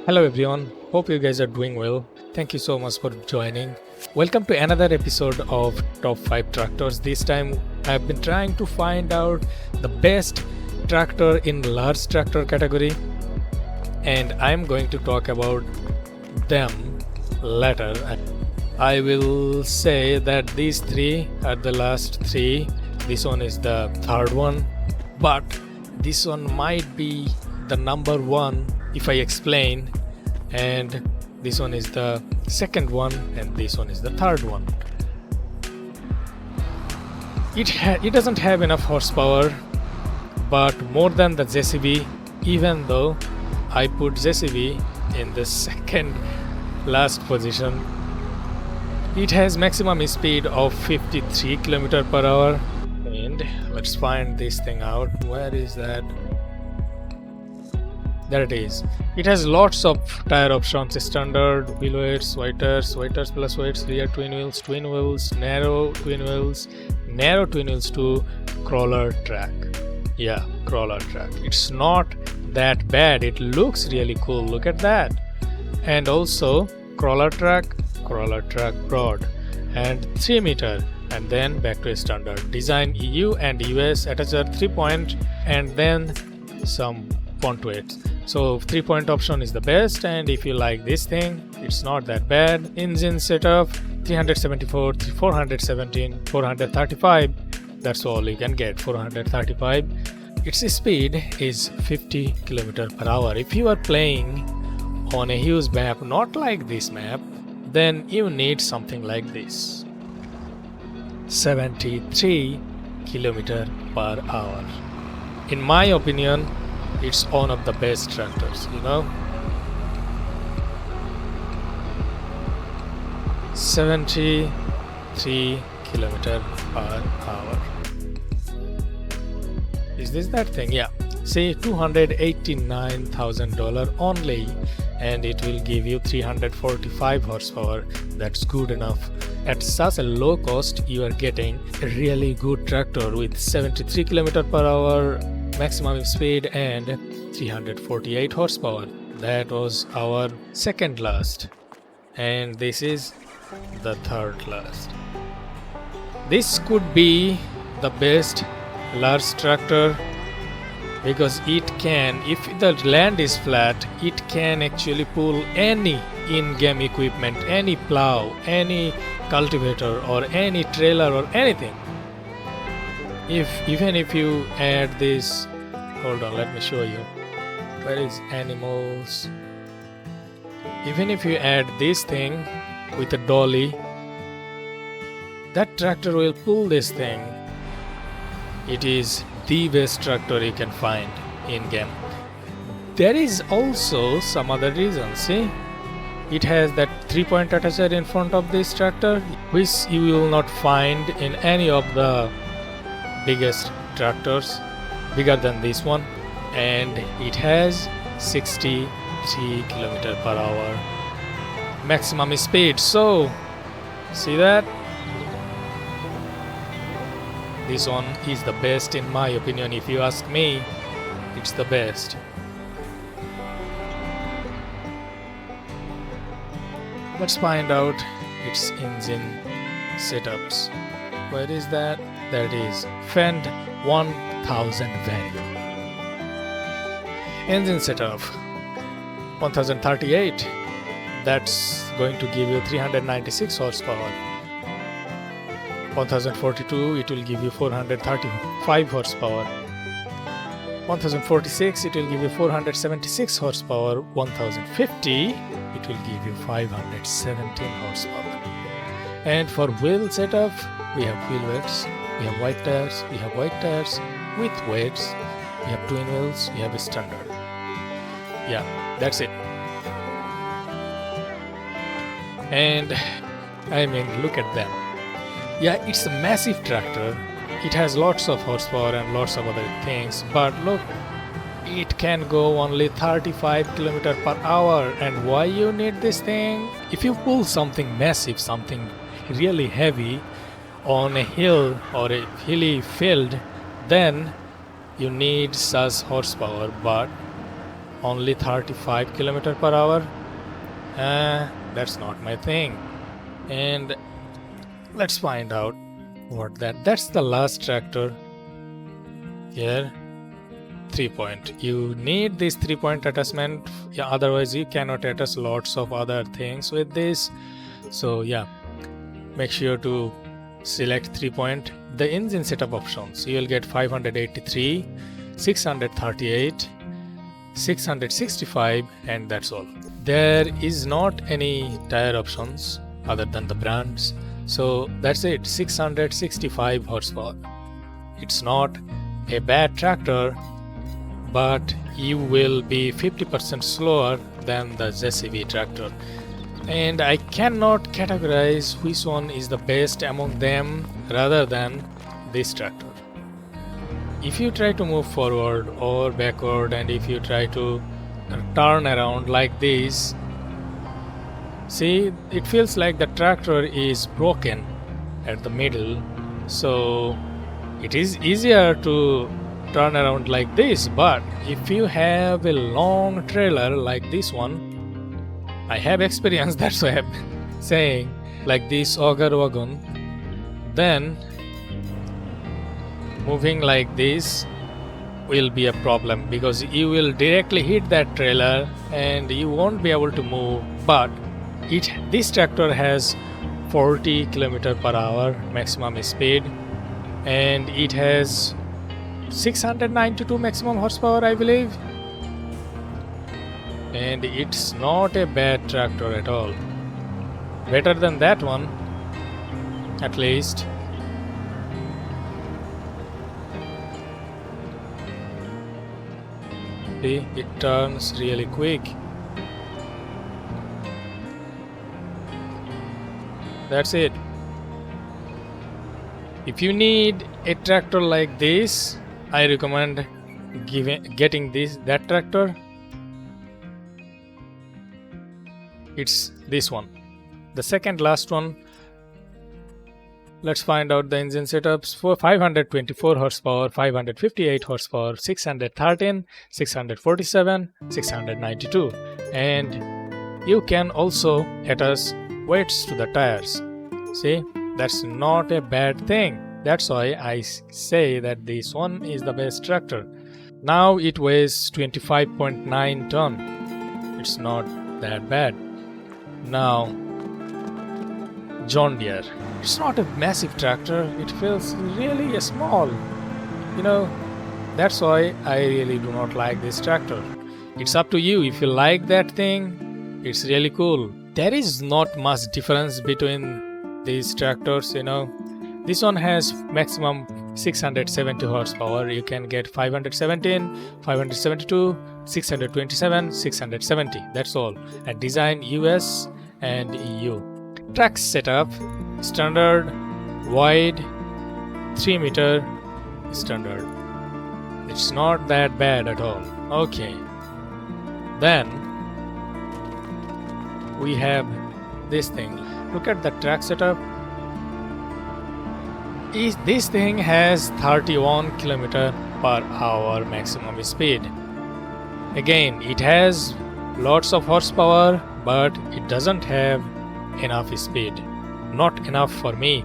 Hello everyone, hope you guys are doing well. Thank you so much for joining. Welcome to another episode of Top 5 Tractors. This time I've been trying to find out the best tractor in large tractor category, and I'm going to talk about them later. I will say that these three are the last three. This one is the third one, but this one might be the number one if I explain, and this one is the second one, and this one is the third one. It doesn't have enough horsepower, but more than the JCB, even though I put JCB in the second last position. It has maximum speed of 53 km per hour, and let's find this thing out. Where is that? There it is. It has lots of tire options: standard, wheel weights, white tires plus weights, rear twin wheels, narrow twin wheels to crawler track. Yeah, crawler track. It's not that bad. It looks really cool. Look at that. And also crawler track broad and 3 meter, and then back to a standard design. EU and US attacher 3-point, and then some point weights. So 3-point option is the best, and if you like this thing, it's not that bad. Engine setup 374, 417, 435. That's all you can get. 435. Its speed is 50 km per hour. If you are playing on a huge map, not like this map, then you need something like this. 73 km per hour. In my opinion, it's one of the best tractors, 73 km per hour. Is this that thing? Yeah. Say $289,000 only, and it will give you 345 horsepower. That's good enough. At such a low cost, you are getting a really good tractor with 73 km per hour maximum speed and 348 horsepower. That was our second last, and this is the third last. This could be the best large tractor because it can, if the land is flat, it can actually pull any in-game equipment, any plow, any cultivator, or any trailer or anything. Even if you add this, hold on, let me show you. Where is animals? Even if you add this thing with a dolly, that tractor will pull this thing. It is the best tractor you can find in game. There is also some other reason. See, it has that 3-point attacher in front of this tractor, which you will not find in any of the biggest tractors bigger than this one, and it has 63 km per hour maximum speed. So see that? This one is the best in my opinion. If you ask me, it's the best. Let's find out its engine setups. Where is that? There it is. Fend 1000 value. Engine setup 1038. That's going to give you 396 horsepower. 1042, it will give you 435 horsepower. 1046, it will give you 476 horsepower. 1050, it will give you 517 horsepower. And for wheel setup, we have wheel weights, we have white tires with weights, we have twin wheels, we have a standard. Yeah, that's it. And I mean, look at them. Yeah, it's a massive tractor. It has lots of horsepower and lots of other things, but look, it can go only 35 km per hour. And why you need this thing? If you pull something massive, something really heavy on a hill or a hilly field, then you need such horsepower. But only 35 km per hour. That's not my thing. And let's find out what that's the last tractor here. 3-point. You need this 3-point attachment, yeah, otherwise you cannot attach lots of other things with this. So yeah, make sure to select 3-point. The engine setup options, you will get 583, 638, 665, and that's all. There is not any tire options other than the brands, so that's it. 665 horsepower. It's not a bad tractor, but you will be 50% slower than the JCB tractor, and I cannot categorize which one is the best among them rather than this tractor. If you try to move forward or backward, and if you try to turn around like this, see, it feels like the tractor is broken at the middle, so it is easier to turn around like this. But if you have a long trailer like this one, I have experience, that's why I'm saying, like this auger wagon, then moving like this will be a problem, because you will directly hit that trailer and you won't be able to move. But this tractor has 40 km per hour maximum speed, and it has 692 maximum horsepower, I believe, and it's not a bad tractor at all. Better than that one, at least. See, it turns really quick. That's it. If you need a tractor like this, I recommend getting that tractor. It's this one, the second last one. Let's find out the engine setups. For 524 horsepower, 558 horsepower, 613, 647, 692, and you can also attach weights to the tires. See, that's not a bad thing. That's why I say that this one is the best tractor. Now it weighs 25.9 ton. It's not that bad. Now, John Deere. It's not a massive tractor. It feels really small. That's why I really do not like this tractor. It's up to you. If you like that thing, it's really cool. There is not much difference between these tractors, This one has maximum 670 horsepower. You can get 517, 572, 627, 670. That's all. And design US and EU. Track setup, standard, wide, 3 meter, standard. It's not that bad at all. Okay. Then we have this thing. Look at the track setup. This thing has 31 km per hour maximum speed. Again, it has lots of horsepower, but it doesn't have enough speed. Not enough for me.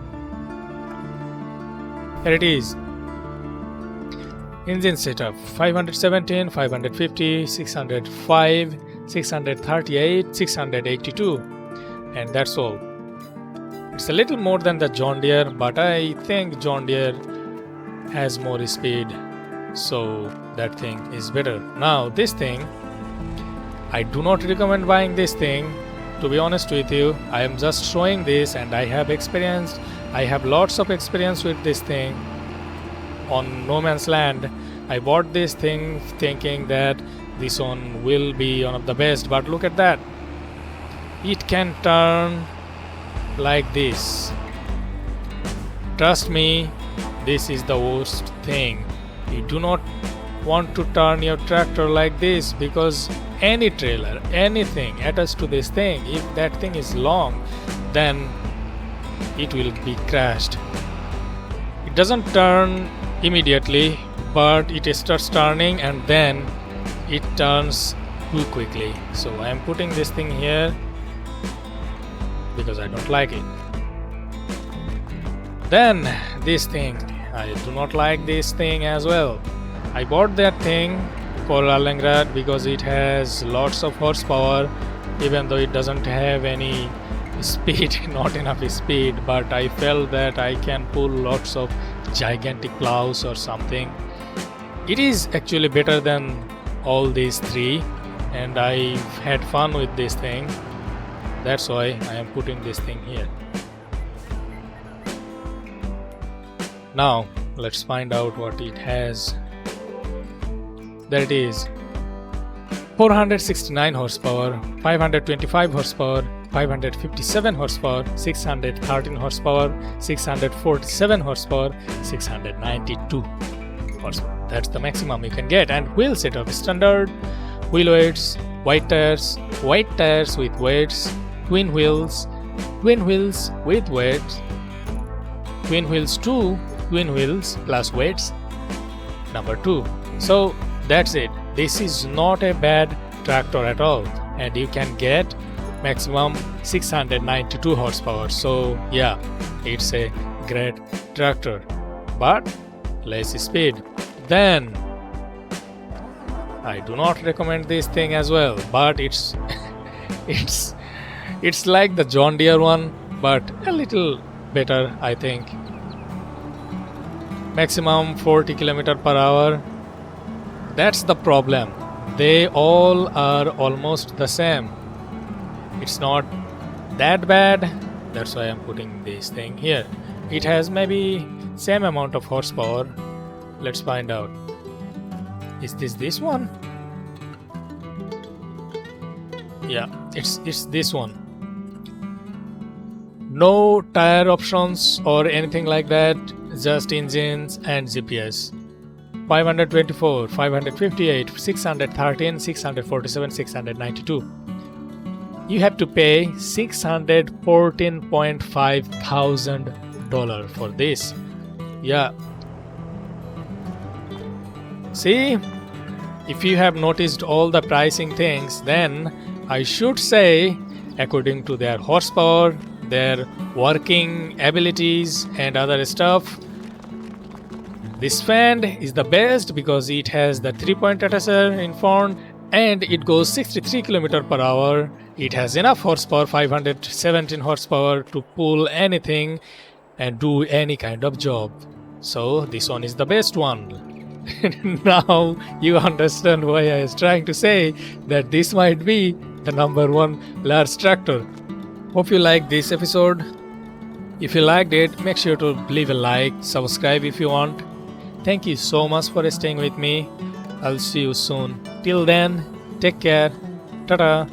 Here it is. Engine setup: 517, 550, 605, 638, 682, and that's all. It's a little more than the John Deere, but I think John Deere has more speed, so that thing is better. Now this thing, I do not recommend buying this thing. To be honest with you, I am just showing this, and I have lots of experience with this thing on no man's land. I bought this thing thinking that this one will be one of the best, but look at that. It can turn like this. Trust me, this is the worst thing. You do not want to turn your tractor like this, because any trailer, anything attached to this thing, if that thing is long, then it will be crashed. It doesn't turn immediately, but it starts turning, and then it turns too quickly. So I am putting this thing here because I don't like it. Then this thing, I do not like this thing as well. I bought that thing for Arlengrad because it has lots of horsepower, even though it doesn't have any speed, not enough speed, but I felt that I can pull lots of gigantic plows or something. It is actually better than all these three, and I've had fun with this thing. That's why I am putting this thing here. Now let's find out what it has. There it is. 469 horsepower, 525 horsepower, 557 horsepower, 613 horsepower, 647 horsepower, 692 horsepower. That's the maximum you can get. And wheel setup standard, wheel weights, white tires with weights, twin wheels with weights, twin wheels 2, twin wheels plus weights, number 2. So that's it. This is not a bad tractor at all, and you can get maximum 692 horsepower. So yeah, it's a great tractor, but less speed. Then I do not recommend this thing as well, but it's it's like the John Deere one, but a little better, I think. Maximum 40 km/h. That's the problem. They all are almost the same. It's not that bad. That's why I'm putting this thing here. It has maybe same amount of horsepower. Let's find out. Is this one? Yeah, it's this one. No tire options or anything like that, just engines and GPS. 524, 558, 613, 647, 692. You have to pay $614.5 thousand for this. Yeah. See, if you have noticed all the pricing things, then I should say, according to their horsepower, their working abilities and other stuff, this fan is the best because it has the 3-point attacher in front and it goes 63 km/h. It has enough horsepower, 517 horsepower, to pull anything and do any kind of job. So this one is the best one. Now you understand why I was trying to say that this might be the #1 large tractor. Hope you liked this episode. If you liked it, make sure to leave a like, subscribe if you want. Thank you so much for staying with me. I'll see you soon. Till then, take care. Ta-ta.